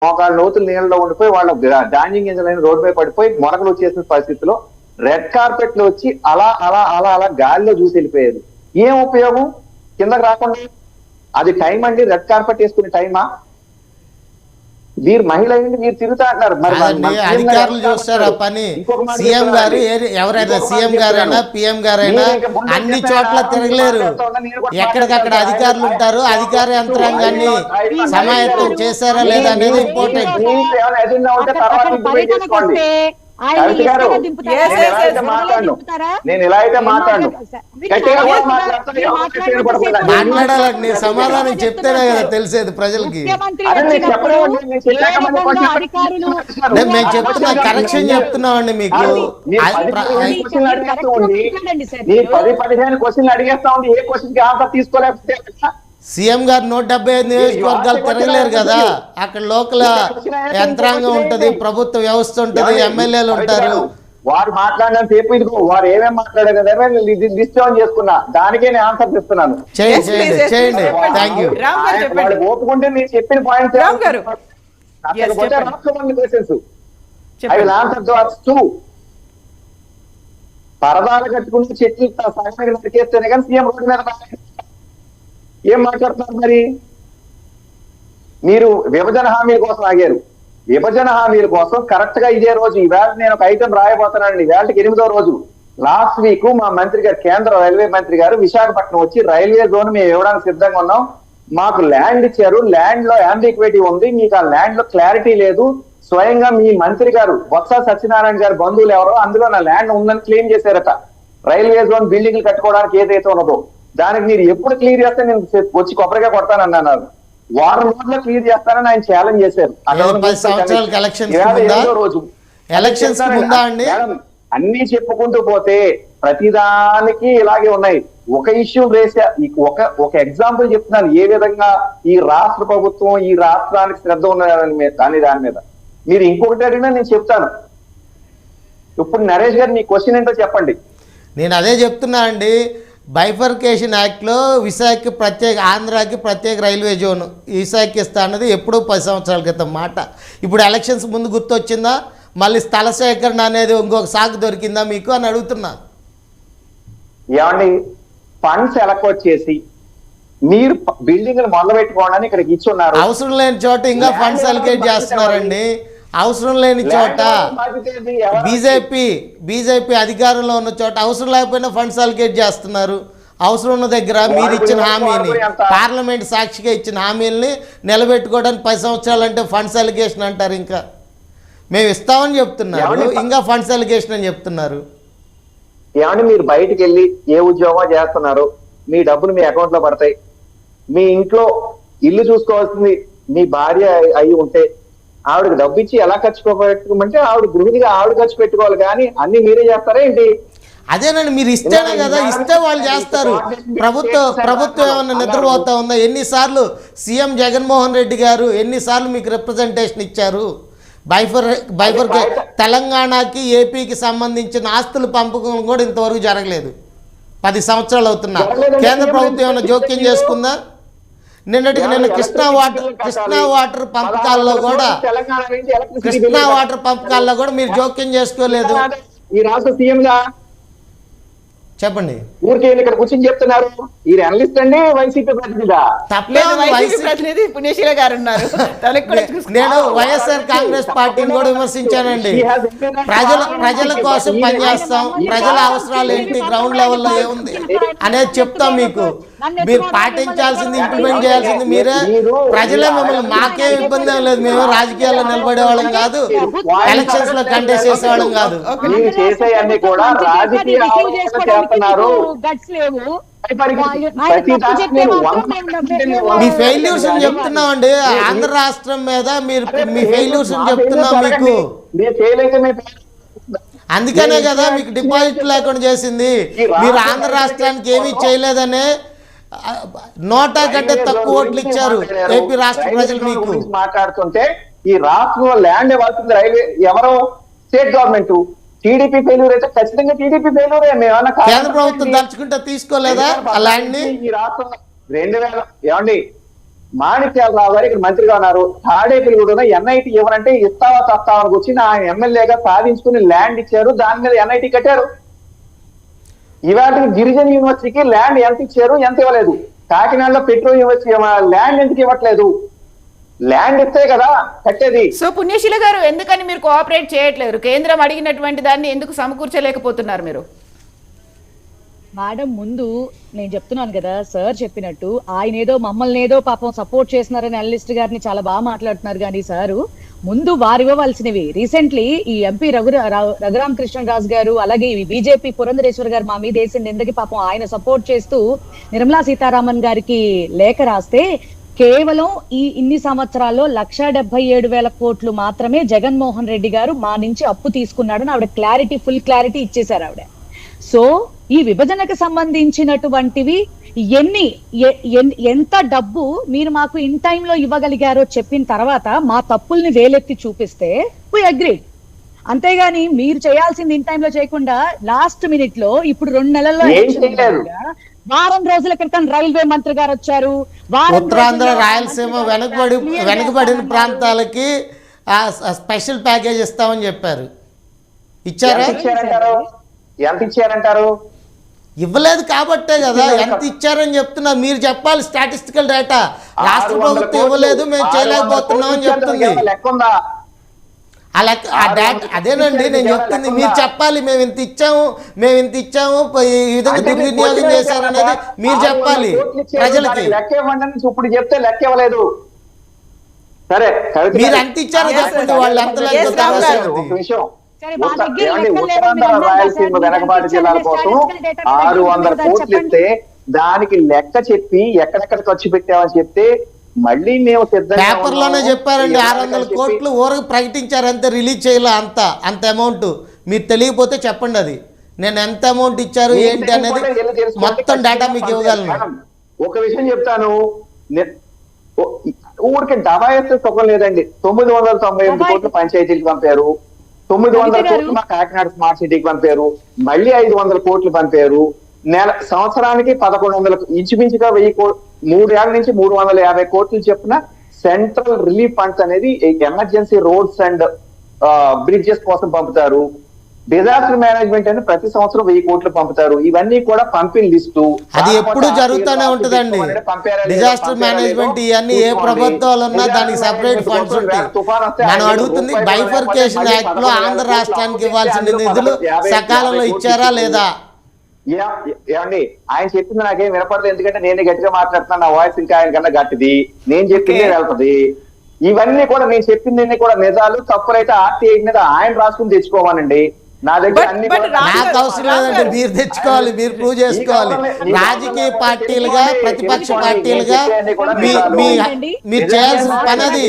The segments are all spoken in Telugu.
మోకాళ్ళ లోతులు నీళ్ళలో ఉండిపోయి వాళ్ళ ధాన్యం గింజలైన రోడ్డు మీద పడిపోయి మొలకలు వచ్చేసిన పరిస్థితిలో రెడ్ కార్పెట్ లో వచ్చి అలా అలా అలా అలా గాలిలో చూసి వెళ్ళిపోయారు. ఏం ఉపయోగం కిందకి రాకుండా? అది టైం అండి, రెడ్ కార్పెట్ వేసుకునే టైమా? మీరు మహిళ అయ్యింది, మీరు తిరుగుతా అంటారు. అధికారులు చూస్తారు ఆ పని. సీఎం గారు ఎవరైనా సీఎం గారైనా పిఎం గారైనా అన్ని చోట్ల తిరగలేరు. ఎక్కడికక్కడ అధికారులు ఉంటారు. అధికార యంత్రాంగాన్ని సమాయత్తం చేశారా లేదా అనేది ఇంపార్టెంట్. నేను ఇలా అయితే మాట్లాడను. మాట్లాడాలండి, సమాధానం చెప్తేనే కదా తెలిసేది ప్రజలకి. మేము చెప్తున్నా, కరెక్షన్ చెప్తున్నామండి మీకు. 10-15 క్వశ్చన్లు అడిగేస్తా ఉంది, ఏ క్వశ్చన్ కి ఆన్సర్ తీసుకోలేకపోతే సీఎం గారు 175 నియోజకవర్గాలు తిరగలేరు కదా. అక్కడ లోకల్ యంత్రాంగం ఉంటది, ప్రభుత్వ వ్యవస్థ ఉంటది, ఎమ్మెల్యేలు ఉంటారు. వారు మాట్లాడిన సేపు ఇదిగో వారు ఏమేమి మాట్లాడారు కదా లిస్ట్ ఆన్ చేసుకున్నా, దానికే నేను ఆన్సర్ ఇస్తున్నాను. చేయండి. Thank you. ఓపుకుంటే నేను చెప్పిన point questions I will answer those two. పరదాలు కట్టుకుని చెట్లు సగం నరికేస్తేనే కానీ సీఎం రోడ్డు మీద ఏం మాట్లాడుతున్నారు మరి? మీరు విభజన హామీల కోసం ఆగారు. విభజన హామీల కోసం కరెక్ట్ గా ఇదే రోజు ఈవేళ నేను ఒక ఐటెం రాయబోతున్నానండి. వేళకి 8వ రోజు. లాస్ట్ వీక్ మా మంత్రి గారు, కేంద్ర రైల్వే మంత్రి గారు విశాఖపట్నం వచ్చి రైల్వే జోన్ మేము ఇవ్వడానికి సిద్ధంగా ఉన్నాం, మాకు ల్యాండ్ ఇచ్చారు, ల్యాండ్ లో యాంబిక్విటీ ఉంది, మీకు ఆ ల్యాండ్ లో క్లారిటీ లేదు. స్వయంగా మీ మంత్రి గారు బొత్స సత్యనారాయణ గారు బంధువులు ఎవరో అందులో నా ల్యాండ్ ఉందని క్లెయిమ్ చేశారట. రైల్వే జోన్ బిల్డింగ్లు కట్టుకోవడానికి ఏదైతే ఉన్నదో దానికి మీరు ఎప్పుడు క్లియర్ చేస్తే నేను వచ్చి కొబ్బరిగా కొడతానన్నారు. వారం రోజుల్లో క్లియర్ చేస్తానని ఆయన ఛాలెంజ్ చేశారు. అన్ని చెప్పుకుంటూ పోతే ప్రతిదానికి ఇలాగే ఉన్నాయి. ఒక ఇష్యూ వేసే ఒక ఎగ్జాంపుల్ చెప్తున్నాను ఏ విధంగా ఈ రాష్ట్ర ప్రభుత్వం ఈ రాష్ట్రానికి శ్రద్ధ ఉన్నదని దాని మీద. మీరు ఇంకొకటి అడిగినా నేను చెప్తాను. ఇప్పుడు నరేష్ గారు మీ క్వశ్చన్ ఏంటో చెప్పండి. నేను అదే చెప్తున్నా అండి. బైఫర్కేషన్ యాక్ట్లో విశాఖకి ప్రత్యేక, ఆంధ్రాకి ప్రత్యేక రైల్వే జోన్ విశాఖకి ఇస్తా అన్నది ఎప్పుడో 10 సంవత్సరాల క్రితం మాట. ఇప్పుడు ఎలక్షన్స్ ముందు గుర్తొచ్చిందా? మళ్ళీ స్థల సేకరణ అనేది ఇంకొక సాకు దొరికిందా మీకు అని అడుగుతున్నా. ఏమండి, ఫండ్స్ ఎలక్ట్ చేసి మీరు బిల్డింగ్ మొదలు పెట్టుకోవడానికి ఇక్కడికి ఇచ్చున్నారు. అవసరం లేని చోట ఇంకా ఫండ్స్ అలొకేట్ చేస్తున్నారండి. అవసరం లేని చోట బీజేపీ అధికారంలో ఉన్న చోట అవసరం లేకపోయినా ఫండ్స్ అలొకేట్ చేస్తున్నారు. అవసరం ఉన్న దగ్గర మీరు ఇచ్చిన హామీని, పార్లమెంట్ సాక్షిగా ఇచ్చిన హామీలని నిలబెట్టుకోవడానికి 10 సంవత్సరాలు అంటే ఫండ్స్ అలిగేషన్ అంటారు. ఇంకా మేము ఇస్తామని చెప్తున్నారు, ఇంకా ఫండ్స్ అలిగేషన్ అని చెప్తున్నారు. ఏమంటే మీరు బయటకు వెళ్ళి ఏ ఉద్యోగం చేస్తున్నారు, మీ డబ్బులు మీ అకౌంట్ లో పడతాయి. మీ ఇంట్లో ఇల్లు చూసుకోవాల్సింది మీ భార్య అయి ఉంటే ఆవిడకి డబ్బు ఇచ్చి ఎలా ఖర్చు పెట్టుకోమంటే ఆవిడ గృహిణిగా ఆవిడ ఖర్చు పెట్టుకోవాలి, కానీ అన్ని మీరే చేస్తారా ఏంటి? అదేనండి, మీరు ఇస్తేనే కదా, ఇస్తే వాళ్ళు చేస్తారు. ప్రభుత్వం ఏమన్నా నిద్రపోతా ఉందా? ఎన్నిసార్లు సీఎం జగన్మోహన్ రెడ్డి గారు ఎన్నిసార్లు మీకు రిప్రజెంటేషన్ ఇచ్చారు? బైఫర్కే తెలంగాణకి ఏపీకి సంబంధించిన ఆస్తుల పంపకం కూడా ఇంతవరకు జరగలేదు. 10 సంవత్సరాలు అవుతున్నా. కేంద్ర ప్రభుత్వం ఏమైనా జోక్యం చేసుకుందా? నిన్న కృష్ణా వాటర్ పంపకాల్లో కూడా మీరు జోక్యం చేసుకోలేదు. ఈ రాష్ట్ర సీఎం గా చెప్పండి. ఊరికే ఇక్కడ కూర్చొని చెప్తున్నారు. ఈ అనలిస్ట్ అండి వైసీపీ ప్రతినిధి పుణ్యశీల గారు ఉన్నారు. నేను వైఎస్ఆర్ కాంగ్రెస్ పార్టీని కూడా విమర్శించానండి. ప్రజల కోసం పనిచేస్తాం, ప్రజల అవసరాలు ఏంటి, గ్రౌండ్ లెవెల్లో ఏముంది అనేది చెప్తాం. మీకు మీరు పాటించాల్సింది, ఇంప్లిమెంట్ చేయాల్సింది మీరే. ప్రజలే మిమ్మల్ని, మాకేం ఇబ్బంది ఏం లేదు. మేము రాజకీయాల్లో నిలబడే వాళ్ళం కాదు, ఎలక్షన్స్ లో కంటెస్ట్ చేసేవాళ్ళం కాదు. మీ ఫెయిల్యూర్స్ చెప్తున్నామండి. ఆంధ్ర రాష్ట్రం మీద మీరు మీ ఫెయిల్యూర్స్ చెప్తున్నాం మీకు. అందుకనే కదా మీకు డిపాజిట్ లేకుండా చేసింది. మీరు ఆంధ్ర రాష్ట్రానికి ఏమీ చేయలేదనే నోటా కంటే తక్కువ ఓట్లు ఇచ్చారు ఏపీ రాష్ట్ర ప్రజలు మీకు. మాట్లాడుతుంటే ఈ రాష్ట్రంలో ల్యాండ్ ఇవ్వాల్సింది రైల్వే ఎవరో స్టేట్ గవర్నమెంట్. టీడీపీ ఫెయిల్యూర్ అయితే ఖచ్చితంగా టీడీపీ ఫెయిల్యూర్. కేంద్ర ప్రభుత్వం దలుచుకుంటే తీసుకోలేదా ఆ ల్యాండ్ ని? ఈ రాష్ట్రంలో 2000 ఏమండి మాణిక్యాలరావు గారు ఇక్కడ మంత్రిగా ఉన్నారు. తాడేపల్లిగూడలో ఎన్ఐటి ఇవ్వనంటే ఇస్తావా తస్తావానికి వచ్చి ఆయన ఎమ్మెల్యేగా సాధించుకుని ల్యాండ్ ఇచ్చారు, దాని మీద ఎన్ఐటి కట్టారు. ఇవాళ గిరిజన యూనివర్సిటీకి ల్యాండ్ ఎంత ఇచ్చారు, ఎంత ఇవ్వలేదు. కాకినాడలో పెట్రో యూనివర్సిటీ ల్యాండ్ ఎందుకు ఇవ్వట్లేదు? ల్యాండ్ ఇస్తే కదా కట్టేది. సో పుణ్యశీల గారు, ఎందుకని మీరు కోఆపరేట్ చేయట్లేరు? కేంద్రం అడిగినటువంటి దాన్ని ఎందుకు సమకూర్చలేకపోతున్నారు మీరు? మేడం, ముందు నేను చెప్తున్నాను కదా, సార్ చెప్పినట్టు ఆయన ఏదో మమ్మల్ని ఏదో పాపం సపోర్ట్ చేస్తున్నారని అనలిస్ట్ గారిని చాలా బాగా మాట్లాడుతున్నారు. కానీ సారు ముందు వారు ఇవ్వవలసినవి రీసెంట్లీ ఈ ఎంపీ రఘురామ కృష్ణరాజు గారు, అలాగే ఈ బీజేపీ పురంధరేశ్వర్ గారు మా మీద వేసిన నిందకి పాపం ఆయన సపోర్ట్ చేస్తూ నిర్మలా సీతారామన్ గారికి లేఖ రాస్తే కేవలం ఈ ఇన్ని సంవత్సరాల్లో 1,77,000 కోట్లు మాత్రమే జగన్మోహన్ రెడ్డి గారు మా నుంచి అప్పు తీసుకున్నాడని ఆవిడ ఫుల్ క్లారిటీ ఇచ్చేశారు ఆవిడ. సో ఈ విభజనకు సంబంధించినటువంటివి ఎంత డబ్బు మీరు మాకు ఇన్ టైంలో ఇవ్వగలిగారో చెప్పిన తర్వాత మా తప్పుల్ని వేలెత్తి చూపిస్తే వి అగ్రీడ్. అంతేగాని మీరు చేయాల్సింది ఇన్ టైంలో చేయకుండా లాస్ట్ మినిట్ లో ఇప్పుడు 2 నెలల్లో వారం రోజుల క్రితం రైల్వే మంత్రి గారు వచ్చారు. ఉత్తరాంధ్ర రాయలసీమ వెనుకబడిన ప్రాంతాలకి స్పెషల్ ప్యాకేజ్ ఇస్తామని చెప్పారు. ఇచ్చారా? ఎంత ఇచ్చారంటారు? ఇవ్వలేదు కాబట్టే కదా ఎంత ఇచ్చారని చెప్తున్నా. మీరు చెప్పాలి స్టాటిస్టికల్ డేటా. రాష్ట్ర ప్రభుత్వం ఇవ్వలేదు, మేము చేయలేకపోతున్నాం అని చెప్తుంది. ఆ డేటా అదేనండి నేను చెప్తుంది. మీరు చెప్పాలి మేము ఇంత ఇచ్చాము ఈ విధంగా దుర్వినియోగం చేశారు అనేది మీరు చెప్పాలి ప్రజలకి. ఇప్పుడు చెప్తే లెక్క ఇవ్వలేదు. సరే, మీరు ఎంత ఇచ్చారో చెప్పండి, వాళ్ళు ఎంత ఒక విషయం. ఉత్తరాంధ్ర రాయలసీమ వెనకబాటు జిల్లాల కోసం 600 కోట్లు ఇస్తే దానికి లెక్క చెప్పి ఎక్కడెక్కడ ఖర్చు పెట్టామని చెప్తే మళ్ళీ మేము పేపర్ లోనే చెప్పారండి. 600 కోట్లు ఊరకు ప్రకటించారు, అంతే, రిలీజ్ చేయాలి అంత అమౌంట్. మీరు తెలియకపోతే చెప్పండి, అది నేను ఎంత అమౌంట్ ఇచ్చారు ఏంటి అనేది మొత్తం డేటా మీకు ఇవ్వగలను. ఒక విషయం చెప్తాను, ఊరికి దబాయిస్తే సుఖం లేదండి. 998 కోట్లు పంచాయతీలకు పంపారు, 900 కోట్లు మా కాకినాడ స్మార్ట్ సిటీకి పంపారు, మళ్ళీ 500 కోట్లు పంపారు. సంవత్సరానికి 1100 ఇంచుమించుగా 1000 కోట్లు, 3 ఏళ్ల నుంచి 350 కోట్లు చెప్పిన సెంట్రల్ రిలీఫ్ ఫండ్స్ అనేది ఎమర్జెన్సీ రోడ్స్ అండ్ బ్రిడ్జెస్ కోసం పంపుతారు. డిజాస్టర్ మేనేజ్మెంట్ అని ప్రతి సంవత్సరం 1000 కోట్లు పంపుతారు. ఇవన్నీ కూడా పంపిన లిస్టు. అది ఎప్పుడు జరుగుతూనే ఉంటదండి. డిజాస్టర్ మేనేజ్మెంట్ ఇవన్నీ ఏ ప్రభుత్వాలు ఉన్నా దానికి సెపరేట్ ఫండ్స్ ఉంటాయి. మనం అడుగుతుంది బైఫర్కేషన్ యాక్ట్ లో ఆంధ్ర రాష్ట్రానికి ఇవ్వాల్సిన నిధులు సకాలంలో ఇచ్చారా లేదా? ఏమండి, ఆయన చెప్పింది నాకేం వినపడలేదు, ఎందుకంటే నేనే గట్టిగా మాట్లాడుతున్నాను, నా వాయిస్ ఇంకా ఆయన కన్నా గట్టిది, నేను చెప్పిందే వెళ్తుంది. ఇవన్నీ కూడా నేను చెప్పింది కూడా నిజాలు. తప్పులైతే ఆర్టీఐ మీద ఆయన రాసుకుని తెచ్చుకోవాలండి. నా దగ్గర అన్ని నాకు అవసరం లేదంటే మీరు తెచ్చుకోవాలి, మీరు ప్రూవ్ చేసుకోవాలి. రాజకీయ పార్టీలుగా ప్రతిపక్ష పార్టీలుగా మీరు చేయాల్సిన పని అది.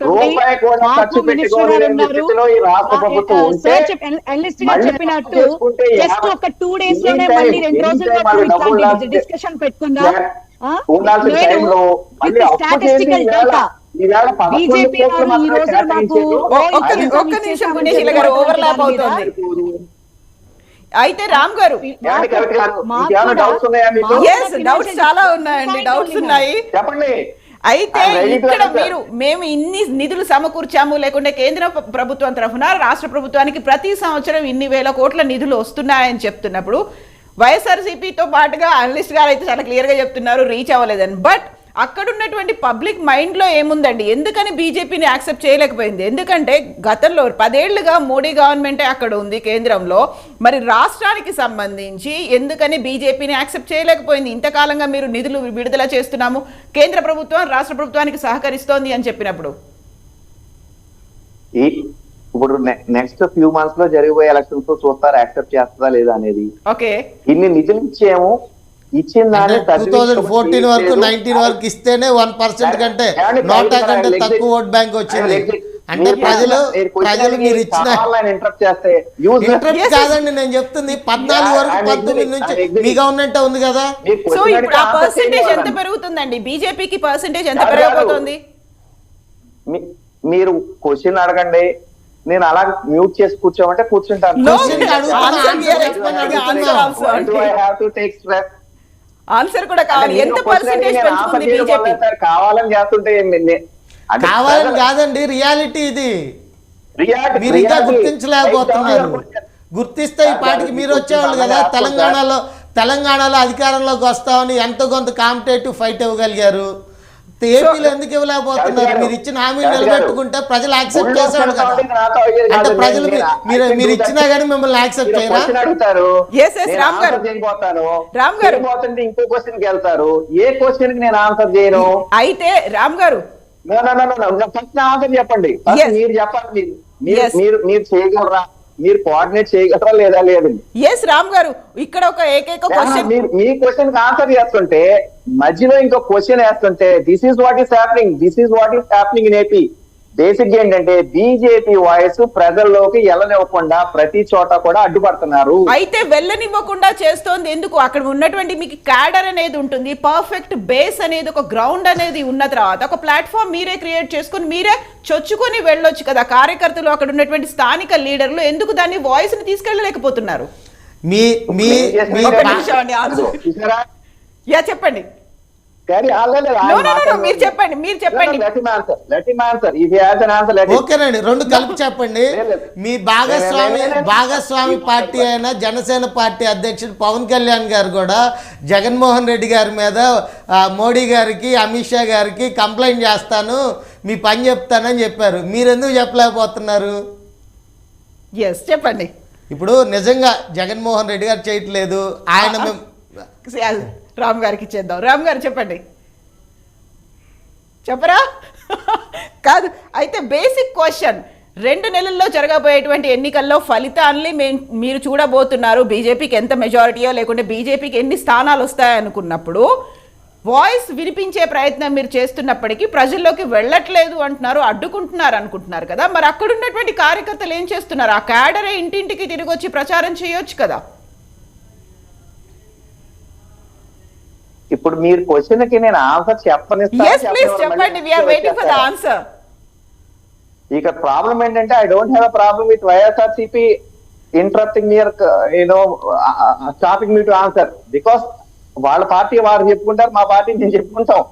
రూపాయి కూడా ఖర్చు పెట్టుకోలేని స్థితిలో ఈ రాష్ట్ర ప్రభుత్వం ఉంటే చెప్పినట్టు జస్ట్ ఒక 2 days లోనే మళ్ళీ 2 రోజుల్లో డిస్కషన్ పెట్టుకుందాం. ఉండాల్సిన టైంలో మళ్ళీ అప్పు చేసి అయితే రామ్ గారు, డౌట్స్ చాలా ఉన్నాయండి, డౌట్స్ ఉన్నాయి చెప్పండి. అయితే ఇక్కడ మేము ఇన్ని నిధులు సమకూర్చాము, లేకుంటే కేంద్ర ప్రభుత్వం తరఫున రాష్ట్ర ప్రభుత్వానికి ప్రతి సంవత్సరం ఇన్ని వేల కోట్ల నిధులు వస్తున్నాయని చెప్తున్నప్పుడు వైఎస్ఆర్సీపీతో పాటుగా అనలిస్ట్ గారు అయితే చాలా క్లియర్గా చెప్తున్నారు రీచ్ అవ్వలేదని. బట్ అక్కడ ఉన్నటువంటి పబ్లిక్ మైండ్లో ఏముందండి? ఎందుకని బీజేపీని యాక్సెప్ట్ చేయలేకపోయింది? ఎందుకంటే గతంలో 10 ఏళ్లుగా మోడీ గవర్నమెంటే అక్కడ ఉంది కేంద్రంలో. మరి రాష్ట్రానికి సంబంధించి ఎందుకని బీజేపీని యాక్సెప్ట్ చేయలేకపోయింది? ఇంతకాలంగా మీరు నిధులు విడుదల చేస్తున్నాము, కేంద్ర ప్రభుత్వం రాష్ట్ర ప్రభుత్వానికి సహకరిస్తోంది అని చెప్పినప్పుడు ఇప్పుడు నెక్స్ట్ ఫ్యూ మంత్స్ లో జరిగిపోయే ఎలక్షన్స్ తో చూస్తారు యాక్సెప్ట్ చేస్తుందా లేదా అనేది. ఓకే, ఇన్ని నిధులు ఇచ్చాము, ఇచ్చిన దాన్ని 2014 వరకు 19 వరకు ఇస్తేనే 1% కంటే 100 కంటే తక్కువ ఓట్ బ్యాంక్ వచ్చింది. అంటే ప్రజలు మీరు ఇచ్చిన ఇంట్రెస్ట్ కాదండి నేను చెప్తుంది. 14 వరకు 19 నుంచి మీ గవర్నమెంట్ ఉంది కదా. సో ఇప్పుడు ఆ పర్సెంటేజ్ ఎంత పెరుగుతుందండి? బీజేపీకి పర్సెంటేజ్ ఎంత పెరగబోతోంది? మీరు క్వశ్చన్ అడగండి, నేను అలా మ్యూట్ చేసి కూర్చోమంటే కూర్చుంటాను. ఆన్సర్ కూడా కావాలి. అంటే ఎంత మీరు క్వశ్చన్ పర్సెంటేజ్ నేను పెంచుకుంది ఆన్సర్ చేయడం బీజేపీ? వల్ల సార్ కావాలని చేస్తుంటే అంటే కావాలని కాదండి, రియాలిటీ ఇది. రియాలిటీ- మీరు ఇంకా రియాలిటీ. గుర్తించలేకపోతున్నారు. గుర్తిస్తే ఈ పాటికి మీరు వచ్చేవాళ్ళు కదా. తెలంగాణలో అధికారంలోకి వస్తామని ఎంతో కొంత కాంపిటేటివ్ ఫైట్ ఇవ్వగలిగారు. ఏపీలో ఎందుకు ఇవ్వలేకపోతున్నారు? మీరు ఇచ్చిన హామీలు నిలబెట్టుకుంటే ప్రజలు యాక్సెప్ట్ చేశాడు కదా. అంటే ప్రజలు మీరు ఇచ్చినా కానీ మిమ్మల్ని యాక్సెప్ట్ చేయరా? అడుగుతారు Yes, yes, రామ్ గారు. రామ్ గారు. ఇంకో క్వశ్చన్ కి వెళ్తారు. ఏ క్వశ్చన్ కి నేను ఆన్సర్ చేయను? అయితే రామ్ గారు ఫస్ట్ ఆన్సర్ చెప్పండి. First Yes. మీరు చెప్పండి. Yes. మీరు చేయగలరా? మీరు కోఆర్డినేట్ చేయగలరా లేదా? లేదండి. ఎస్ రామ్ గారు, ఇక్కడ ఒక ఏకైక క్వశ్చన్. మీ క్వశ్చన్ కి ఆన్సర్ చేస్తుంటే మధ్యలో ఇంకో క్వశ్చన్ వేస్తుంటే this is what is happening in AP. Basic ఏంటంటే బీజేపీ వాయిస్ ప్రజల్లోకి వెళ్ళనివ్వకుండా ప్రతి చోట కూడా అడ్డుపడుతున్నారు. అయితే వెళ్ళనివ్వకుండా చేస్తోంది ఎందుకు? అక్కడ ఉన్నటువంటి మీకు క్యాడర్ అనేది ఉంటుంది, పర్ఫెక్ట్ బేస్ అనేది, ఒక గ్రౌండ్ అనేది ఉన్న తర్వాత ఒక ప్లాట్ఫామ్ మీరే క్రియేట్ చేసుకొని మీరే చొచ్చుకొని వెళ్ళొచ్చు కదా. కార్యకర్తలు, అక్కడ ఉన్నటువంటి స్థానిక లీడర్లు ఎందుకు దాన్ని వాయిస్ ని తీసుకెళ్ళలేకపోతున్నారు? మీ మీ మీ ఒక నిమిషం అండి, ఆన్సర్. చూసారా? యా చెప్పండి. కానీ మీరు చెప్పండి. ఓకేనండి, రెండు కలిపి చెప్పండి. మీ భాగస్వామి పార్టీ అయిన జనసేన పార్టీ అధ్యక్షుడు పవన్ కళ్యాణ్ గారు కూడా జగన్మోహన్ రెడ్డి గారి మీద మోడీ గారికి, అమిత్ షా గారికి కంప్లైంట్ చేస్తాను, మీ పని చెప్తానని చెప్పారు. మీరు ఎందుకు చెప్పలేకపోతున్నారు? ఎస్ చెప్పండి. ఇప్పుడు నిజంగా జగన్మోహన్ రెడ్డి గారు చేయట్లేదు, ఆయన రామ్ గారికి ఇచ్చేద్దాం. రామ్ గారు చెప్పండి. చెప్పరా? కాదు. అయితే బేసిక్ క్వశ్చన్, 2 నెలల్లో జరగబోయేటువంటి ఎన్నికల్లో ఫలితాన్ని మీరు చూడబోతున్నారు. బీజేపీకి ఎంత మెజారిటీయో లేకుంటే బీజేపీకి ఎన్ని స్థానాలు వస్తాయనుకున్నప్పుడు వాయిస్ వినిపించే ప్రయత్నం మీరు చేస్తున్నప్పటికీ ప్రజల్లోకి వెళ్ళట్లేదు అంటున్నారు, అడ్డుకుంటున్నారు అనుకుంటున్నారు కదా. మరి అక్కడ ఉన్నటువంటి కార్యకర్తలు ఏం చేస్తున్నారు? ఆ క్యాడరే ఇంటింటికి తిరిగి వచ్చి ప్రచారం చేయొచ్చు కదా. ఇప్పుడు మీరు క్వశ్చన్ కి నేను ఆన్సర్ చెప్పండి. ఇక ప్రాబ్లం ఏంటంటే I don't have a problem with YSRCP interrupting mere stopping me to answer. Because వాళ్ళ పార్టీ వారు చెప్పుకుంటారు, మా పార్టీ మేము చెప్పుకుంటాం.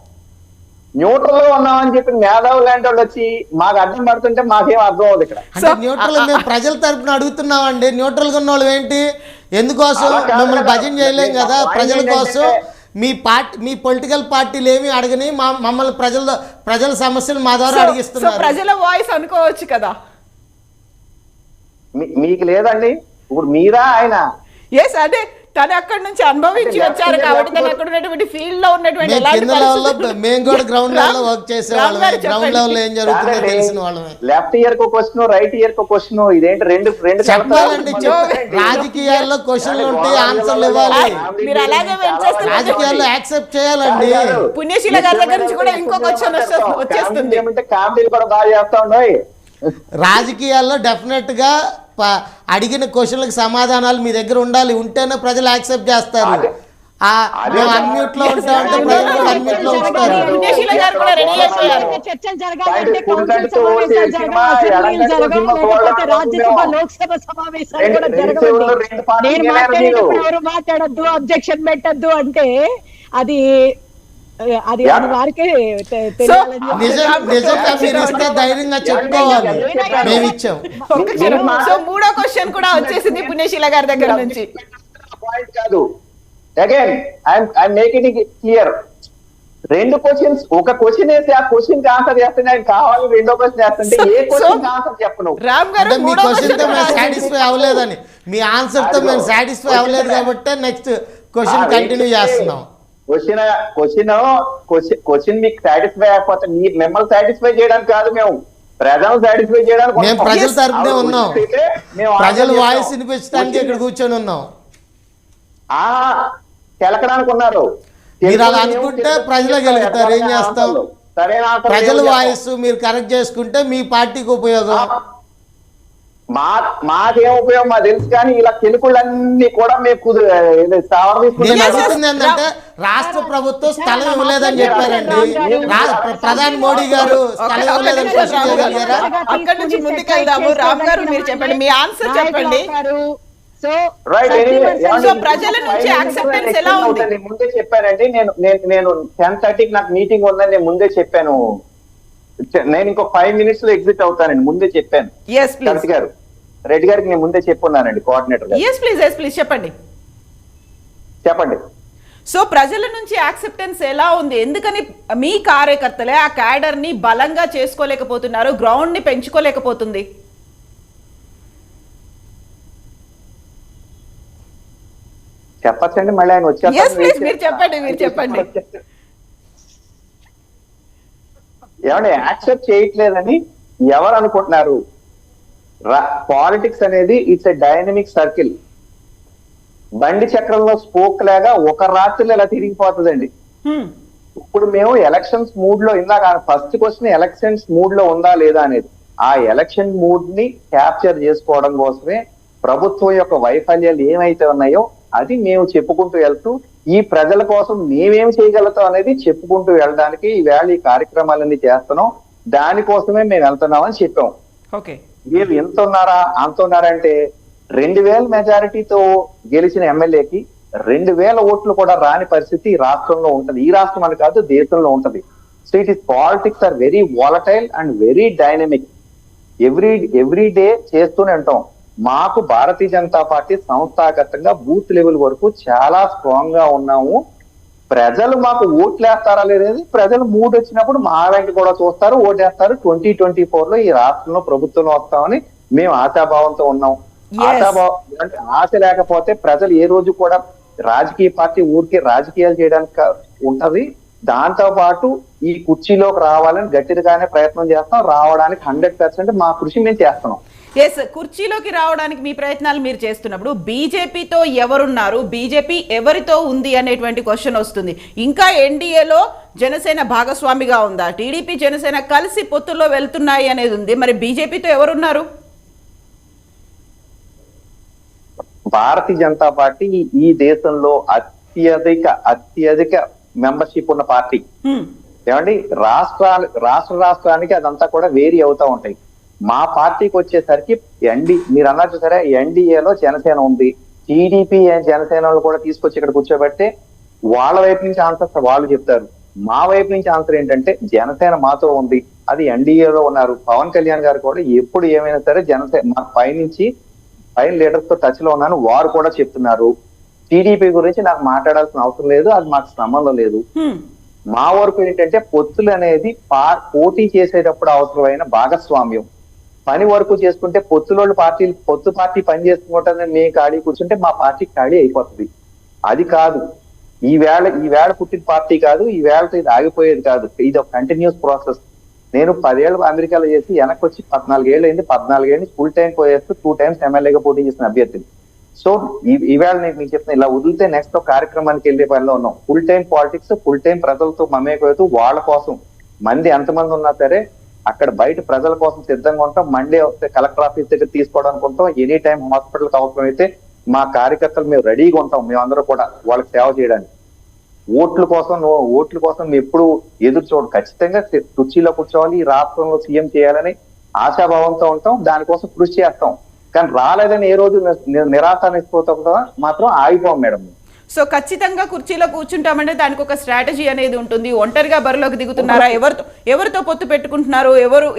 న్యూట్రల్ లో ఉన్నామని చెప్పి మేధావు లాంటి వాళ్ళు వచ్చి మాకు అర్థం పడుతుంటే మాకేం అర్థం అవుతుంది. ఇక్కడ అంటే న్యూట్రల్ మేము ప్రజల తరపున అడుగుతున్నామండి. న్యూట్రల్ గా ఉన్న వాళ్ళు ఏంటి? ఎందుకోసం? మిమ్మల్ని భజన చేయలేం కదా. ప్రజల కోసం మీ పొలిటికల్ పార్టీలు ఏమి అడగని మమ్మల్ని ప్రజల సమస్యలు మా ద్వారా అడిగిస్తున్నారు. ప్రజల వాయిస్ అనుకోవచ్చు కదా. మీకు లేదండి. ఇప్పుడు మీరా ఆయన? ఎస్, అదే తను అక్కడ నుంచి అనుభవించి వచ్చారు కాబట్టి తను అక్కడ ఉన్నటువంటి ఫీల్డ్ లో ఉన్నటువంటి మేము కూడా గ్రౌండ్ లెవెల్ వర్క్ చేసేవాళ్ళమే. గ్రౌండ్ లెవెల్ ఏం జరుగుతుందో తెలిసిన వాళ్ళమే. లెఫ్ట్ ఇయర్ కో క్వశ్చన్, రైట్ ఇయర్ కో క్వశ్చన్, ఇదేంటి రెండు చెప్పాలండి. రాజకీయాల్లో క్వశ్చన్లు ఉంటే ఆన్సర్లు ఇవ్వాలి. మీరు అలాగే రాజకీయాల్లో యాక్సెప్ట్ చేయాలండి. పుణ్యశీల గారి దగ్గర నుంచి కూడా ఇంకో క్వశ్చన్ వచ్చేస్తుంది. కామెడీలు కూడా బాగా చేస్తా ఉన్నాయి. రాజకీయాల్లో డెఫినెట్ గా అడిగిన క్వశ్చన్లకు సమాధానాలు మీ దగ్గర ఉండాలి. ఉంటేనే ప్రజలు యాక్సెప్ట్ చేస్తారు. మేము అన్మ్యూట్ లో ఉంటామంటే ప్రజలు కూడా అన్మ్యూట్ లో ఉంటారు. మాట్లాడద్దు, అబ్జెక్షన్ పెట్టద్దు అంటే అది వారికే నిజంగా మీరు ఇస్తే ధైర్యంగా చెప్పుకోవాలి, మేము ఇచ్చాం. సో 3వ క్వశ్చన్ కూడా వచ్చేసింది పుణ్యశీల గారి దగ్గర నుంచి. పాయింట్ కాదు. Again I'm making it clear. 2 questions, ఒక క్వశ్చన్ వేసి ఆ క్వశ్చన్ కి ఆన్సర్ చేస్తే ఆయన కావాలి, 2వ క్వశ్చన్ చేస్తుంటే ఏ క్వశ్చన్ ఆన్సర్ చెప్పను. అంటే మీ క్వశ్చన్ తో మేము సాటిస్ఫై అవ్వలేదని, మీ ఆన్సర్ తో మేము సాటిస్ఫై అవ్వలేదు కాబట్టి నెక్స్ట్ క్వశ్చన్ కంటిన్యూ చేస్తున్నాం. క్వశ్చన్ మీకు సాటిస్ఫై అయిపోతే మిమ్మల్ని సాటిస్ఫై చేయడానికి కాదు, మేము ప్రజలు సాటిస్ఫై చేయడానికి. మేము ప్రజల తరపునే ఉన్నాం, ప్రజల వాయిస్ వినిపించడానికి ఇక్కడ కూర్చొని ఉన్నాం. తెలకడానికి ఉన్నారు. మీరు అలా అనుకుంటే ప్రజలు గెలుగుతారు. ఏం చేస్తాం? ప్రజల వాయిస్ మీరు కరెక్ట్ చేసుకుంటే మీ పార్టీకి ఉపయోగం. మాకేం ఉపయోగం మాకు తెలుసు, కానీ ఇలా కెలుకులన్నీ కూడా మేము నేను అడుగుతుంది ఏంటంటే రాష్ట్ర ప్రభుత్వం స్థలం ఇవ్వలేదని చెప్పారండి. ప్రధాని మోడీ గారు స్థలం ఇవ్వలేదని అక్కడి నుంచి ముందుకెళ్దాము. రామ్ గారు మీరు చెప్పండి, మీ ఆన్సర్ చెప్పండి. సో రైట్ So, ప్రజల నుంచి acceptance ఎలా ఉంది? ముందే చెప్పానండి. నేను 10:30కి నాకు మీటింగ్ ఉందని నేను ముందే చెప్పాను. నేను ఇంకో 5 minutes లో ఎగ్జిట్ అవుతానండి, ముందే చెప్పాను. ఎస్ ప్లీజ్ కవిత గారు, రెడ్డి గారికి నేను ముందే చెప్పున్నానండి, కోఆర్డినేటర్ గారు. ఎస్ ప్లీజ్ చెప్పండి. చెప్పండి. సో ప్రజల నుంచి యాక్సెప్టెన్స్ ఎలా ఉంది? ఎందుకని మీ కార్యకర్తలే ఆ క్యాడర్ ని బలంగా చేసుకోలేకపోతున్నారు, గ్రౌండ్ ని పెంచుకోలేకపోతుంది? చెప్పచ్చండి, మళ్ళీ ఆయన Yes, please, మీరు చెప్పండి. ఏమంటే యాక్సెప్ట్ చేయట్లేదని ఎవరు అనుకుంటున్నారు? పాలిటిక్స్ అనేది ఇట్స్ ఎ డైనమిక్ సర్కిల్. బండి చక్రంలో స్పోక్ లాగా ఒక రాత్రిలో ఇలా తిరిగిపోతుందండి. ఇప్పుడు మేము ఎలక్షన్స్ మూడ్ లో, ఇందాక ఫస్ట్ క్వశ్చన్ ఎలక్షన్స్ మూడ్ లో ఉందా లేదా అనేది, ఆ ఎలక్షన్ మూడ్ ని క్యాప్చర్ చేసుకోవడం కోసమే ప్రభుత్వం యొక్క వైఫల్యాలు ఏమైతే ఉన్నాయో అది మేము చెప్పుకుంటూ వెళ్తూ ఈ ప్రజల కోసం మేమేం చేయగలుగుతాం అనేది చెప్పుకుంటూ వెళ్ళడానికి ఈవేళ ఈ కార్యక్రమాలన్నీ చేస్తున్నాం. దానికోసమే మేము వెళ్తున్నామని చెప్పాం. ఓకే, మీరు ఎంత ఉన్నారా అంత ఉన్నారంటే 2000 మెజారిటీతో గెలిచిన ఎమ్మెల్యేకి 2000 ఓట్లు కూడా రాని పరిస్థితి ఈ రాష్ట్రంలో ఉంటది. ఈ రాష్ట్రం అని కాదు, దేశంలో ఉంటది. So it is politics are very volatile and very dynamic. Every day చేస్తూనే ఉంటాం. మాకు భారతీయ జనతా పార్టీ సంస్థాగతంగా బూత్ లెవెల్ వరకు చాలా స్ట్రాంగ్ గా ఉన్నాము. ప్రజలు మాకు ఓట్లు వేస్తారా లేదని, ప్రజలు మూడు వచ్చినప్పుడు మా వెంట కూడా చూస్తారు, ఓటేస్తారు. 2024 లో ఈ రాష్ట్రంలో ప్రభుత్వంలో వస్తామని మేము ఆశాభావంతో ఉన్నాం. అంటే ఆశ లేకపోతే ప్రజలు ఏ రోజు కూడా రాజకీయ పార్టీ ఊరికే రాజకీయాలు చేయడానికి ఉంటది. దాంతో పాటు ఈ కుర్చీలోకి రావాలని గట్టిగానే ప్రయత్నం చేస్తాం. రావడానికి 100% మా కృషి మేము చేస్తున్నాం. ఎస్, కుర్చీలోకి రావడానికి మీ ప్రయత్నాలు మీరు చేస్తున్నప్పుడు బీజేపీతో ఎవరున్నారు, బీజేపీ ఎవరితో ఉంది అనేటువంటి క్వశ్చన్ వస్తుంది. ఇంకా ఎన్డీఏలో జనసేన భాగస్వామిగా ఉందా, టీడీపీ జనసేన కలిసి పొత్తుల్లో వెళ్తున్నాయి అనేది ఉంది. మరి బీజేపీతో ఎవరున్నారు? భారతీయ జనతా పార్టీ ఈ దేశంలో అత్యధిక మెంబర్షిప్ ఉన్న పార్టీ. ఏమండి, రాష్ట్రానికి అదంతా కూడా వేరీ అవుతా ఉంటాయి. మా పార్టీకి వచ్చేసరికి మీరు అన్నట్టు సరే, ఎన్డీఏలో జనసేన ఉంది, టీడీపీ జనసేన కూడా తీసుకొచ్చి ఇక్కడ కూర్చోబెట్టే వాళ్ళ వైపు నుంచి ఆన్సర్ వాళ్ళు చెప్తారు. మా వైపు నుంచి ఆన్సర్ ఏంటంటే జనసేన మాతో ఉంది, అది ఎన్డీఏలో ఉన్నారు. పవన్ కళ్యాణ్ గారు కూడా ఎప్పుడు ఏమైనా సరే జనసేన మా పైన లీడర్స్ తో టచ్ లో ఉన్నాను, వారు కూడా చెప్తున్నారు. టీడీపీ గురించి నాకు మాట్లాడాల్సిన అవసరం లేదు, అది మాకు సంబంధం లేదు. మా వరకు ఏంటంటే పొత్తులు అనేది పోటీ చేసేటప్పుడు అవసరమైన భాగస్వామ్యం. పని వరకు చేసుకుంటే పొత్తు పార్టీ పని చేసుకుంటుందని మేము ఖాళీ కూర్చుంటే మా పార్టీ ఖాళీ అయిపోతుంది. అది కాదు, ఈవేళ పుట్టిన పార్టీ కాదు, ఈవేళతో ఇది ఆగిపోయేది కాదు. ఇది ఒక కంటిన్యూస్ ప్రాసెస్. నేను 10 ఏళ్ళు అమెరికాలో చేసి వెనక్కి వచ్చి 14 ఏళ్ళు అయింది. 14 ఏళ్ళు ఫుల్ టైం పోయేస్తూ 2 times ఎమ్మెల్యేగా పోటీ చేసిన అభ్యర్థిని. సో ఈవేళ నేను మీకు చెప్తున్నా, ఇలా వదిలితే నెక్స్ట్ కార్యక్రమానికి వెళ్ళే పనిలో ఉన్నాం. Full time politics, full time ప్రజలతో మమేకవుతూ వాళ్ళ కోసం మంది ఎంతమంది ఉన్నా సరే అక్కడ బయట ప్రజల కోసం సిద్ధంగా ఉంటాం. మండే వస్తే కలెక్టర్ ఆఫీస్ దగ్గర తీసుకోవడానికి ఉంటాం. ఎనీ టైం హాస్పిటల్కి అవసరమైతే మా కార్యకర్తలు మేము రెడీగా ఉంటాం. మేమందరూ కూడా వాళ్ళకి సేవ చేయడానికి. ఓట్ల కోసం ఎప్పుడు ఎదురు చూడడం, ఖచ్చితంగా కుర్చీలో కూర్చోవాలి, ఈ రాష్ట్రంలో సీఎం చేయాలని ఆశాభావంతో ఉంటాం. దానికోసం కృషి చేస్తాం. కానీ రాలేదని ఏ రోజు నిరాశ నిస్పోతా మాత్రం ఆగిపోం మేడం. సో ఖచ్చితంగా కుర్చీలో కూర్చుంటామంటే దానికి ఒక స్ట్రాటజీ అనేది ఉంటుంది. ఒంటరిగా బరిలోకి దిగుతున్నారా, ఎవరితో పొత్తు పెట్టుకుంటున్నారు,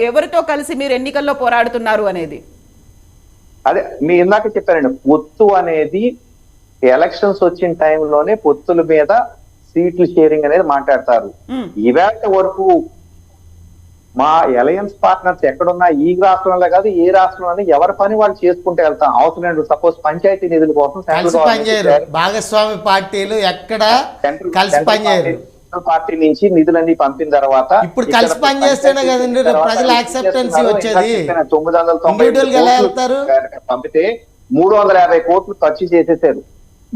ఎవరితో కలిసి మీరు ఎన్నికల్లో పోరాడుతున్నారు అనేది? అదే మీ ఇందాక చెప్పారండి, పొత్తు అనేది ఎలక్షన్స్ వచ్చిన టైంలోనే పొత్తుల మీద సీట్లు షేరింగ్ అనేది మాట్లాడతారు. ఇవాళ వరకు మా అలయన్స్ పార్ట్నర్స్ ఎక్కడున్నా ఈ రాష్ట్రంలో కాదు ఏ రాష్ట్రంలో ఎవరి పని వాళ్ళు చేసుకుంటూ వెళ్తాం. అవసరం సపోజ్ పంచాయతీ నిధుల కోసం భాగస్వామి పార్టీలు ఎక్కడ కలిసి పనిచేయరు. పార్టీ నుంచి నిధులన్నీ పంపిన తర్వాత ఇప్పుడు కలిసి పనిచేస్తేనే కదండి ప్రజల యాక్సెప్టెన్సీ వచ్చేది. 990 పంపితే 350 కోట్లు ఖర్చు చేసేసారు.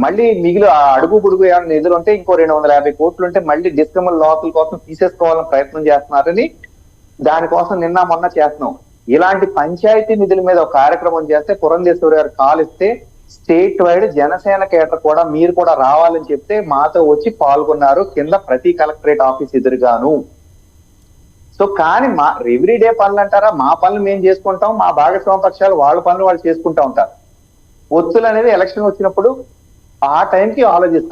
మళ్ళీ మిగిలి అడుగు బుడుగు ఏమైనా నిధులు ఉంటే ఇంకో 250 కోట్లు ఉంటే మళ్ళీ డిస్కమల్ లాసుల కోసం తీసేసుకోవాలని ప్రయత్నం చేస్తున్నారని దానికోసం నిన్న మొన్న చేస్తున్నాం. ఇలాంటి పంచాయతీ నిధుల మీద ఒక కార్యక్రమం చేస్తే పురంధేశ్వరి గారు కాల్ ఇస్తే స్టేట్ వైడ్ జనసేన కేటర్ కూడా మీరు కూడా రావాలని చెప్తే మాతో వచ్చి పాల్గొన్నారు కింద ప్రతి కలెక్టరేట్ ఆఫీస్ ఎదురుగాను. సో కానీ మా ఎవ్రీడే పనులు అంటారా, మా పనులు మేము చేసుకుంటాం, మా భాగస్వామ్య పక్షాలు వాళ్ళ పనులు వాళ్ళు చేసుకుంటా ఉంటారు. ఒత్తులు అనేది ఎలక్షన్ వచ్చినప్పుడు ఆ టైంకి ఆలోచిస్తారు.